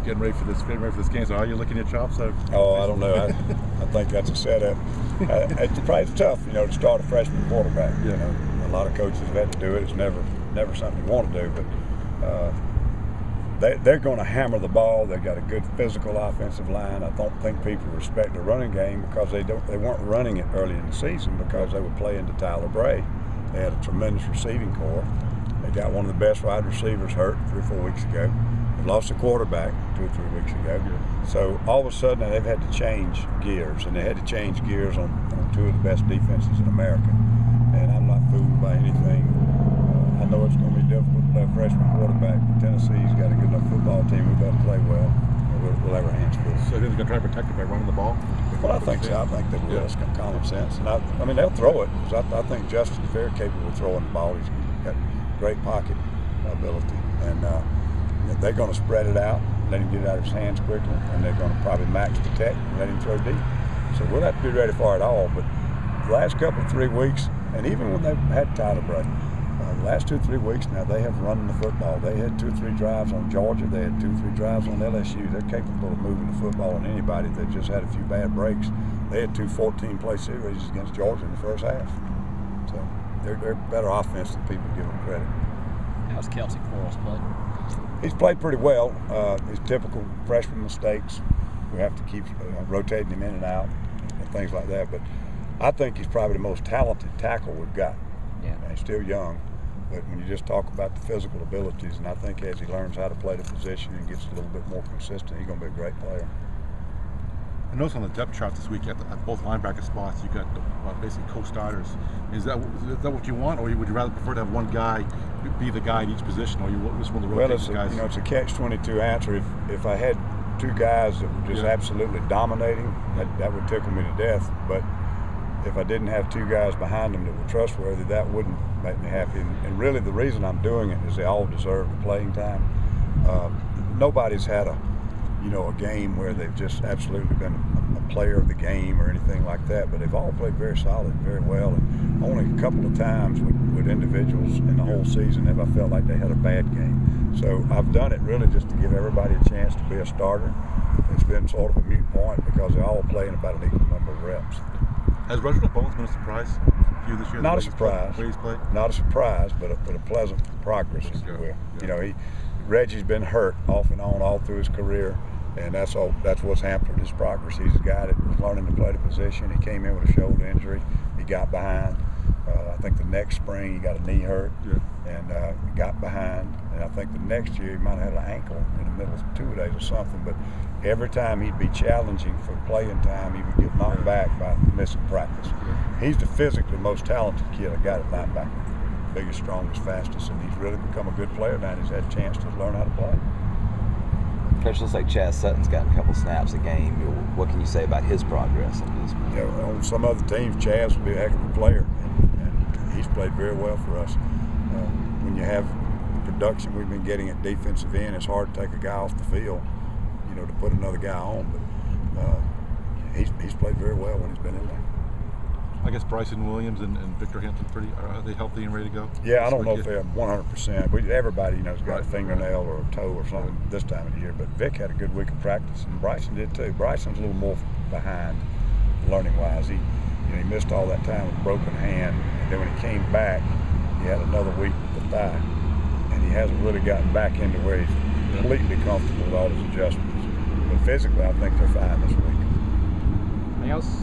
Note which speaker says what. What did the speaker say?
Speaker 1: getting ready for this game. So how are you licking your chops?
Speaker 2: Oh, I don't know. I think that's a setup. It's probably tough, to start a freshman quarterback.
Speaker 1: Yeah.
Speaker 2: A lot of coaches have had to do it. It's never something you want to do, but they're going to hammer the ball. They've got a good physical offensive line. I don't think people respect the running game because they weren't running it early in the season because they were playing to Tyler Bray. They had a tremendous receiving corps. They got one of the best wide receivers hurt 3 or 4 weeks ago. They lost a quarterback 2 or 3 weeks ago.
Speaker 1: Yeah.
Speaker 2: So all of a sudden they've had to change gears, and they had to change gears on 2 of the best defenses in America. And I'm not fooled by anything. I know it's going to be difficult to play a freshman quarterback. Tennessee's got a good enough football team. We've got to play well. We'll have our hands full.
Speaker 1: So they're going to try to protect it by running the ball?
Speaker 2: Well, I think so. I think they will. It's common sense. And I mean, they'll throw it. Because I think Justin's very capable of throwing the ball. He's got great pocket ability. And they're going to spread it out, let him get it out of his hands quickly, and they're going to probably max protect and let him throw deep. So we'll have to be ready for it all. But the last couple of 3 weeks, and even when they've had Tyler Bray, the last 2 or 3 weeks now, they have run the football. They had 2 or 3 drives on Georgia. They had 2 or 3 drives on LSU. They're capable of moving the football on anybody. They've just had a few bad breaks. They had 2 14-play series against Georgia in the first half. So they're better offense than people give them credit.
Speaker 3: How's Kelsey Quarles played?
Speaker 2: He's played pretty well. His typical freshman mistakes. We have to keep rotating him in and out and things like that. But I think he's probably the most talented tackle we've got.
Speaker 3: Yeah.
Speaker 2: And he's still young. But when you just talk about the physical abilities, and I think as he learns how to play the position and gets a little bit more consistent, he's going to be a great player.
Speaker 1: I noticed on the depth chart this week at both linebacker spots, you got basically co-starters. Is that what you want, or would you rather prefer to have one guy be the guy at each position, or you just want to rotate the guys?
Speaker 2: It's a catch-22 answer. If I had 2 guys that were just absolutely dominating, that would tickle me to death. But if I didn't have 2 guys behind them that were trustworthy, that wouldn't make me happy. And really the reason I'm doing it is they all deserve the playing time. Nobody's had a game where they've just absolutely been a player of the game or anything like that, but they've all played very solid, very well, and only a couple of times with individuals in the whole season have I felt like they had a bad game. So I've done it really just to give everybody a chance to be a starter. It's been sort of a moot point because they all play in about an equal number of reps.
Speaker 1: Has Reginald Bones been a surprise for you this year?
Speaker 2: Not a surprise.
Speaker 1: The way he's played?
Speaker 2: Not a surprise, but a pleasant progress, if you will.
Speaker 1: Yeah.
Speaker 2: Reggie's been hurt off and on all through his career, and that's what's hampered his progress. He's a guy that was learning to play the position. He came in with a shoulder injury. He got behind. I think the next spring he got a knee hurt, and he got behind. And I think the next year he might have had an ankle in the middle of 2 days or something. But every time he'd be challenging for playing time, he would get knocked back by missing practice. He's the physically most talented kid I got at linebacker. Biggest, strongest, fastest, and he's really become a good player now. He's had a chance to learn how to play.
Speaker 4: Coach, looks like Chaz Sutton's gotten a couple snaps a game. What can you say about his progress?
Speaker 2: On some other teams, Chaz will be a heck of a player, and he's played very well for us. When you have the production we've been getting at defensive end, it's hard to take a guy off the field, to put another guy on. But he's played very well when he's been in there.
Speaker 1: I guess Bryson Williams and Victor Hampton are they healthy and ready to go?
Speaker 2: Yeah, I don't know if they're 100%. Everybody's got a fingernail or a toe or something this time of the year. But Vic had a good week of practice, and Bryson did too. Bryson's a little more behind learning-wise. He missed all that time with a broken hand, and then when he came back, he had another week with the thigh, and he hasn't really gotten back into where he's completely comfortable with all his adjustments. But physically, I think they're fine this week.
Speaker 3: Anything else?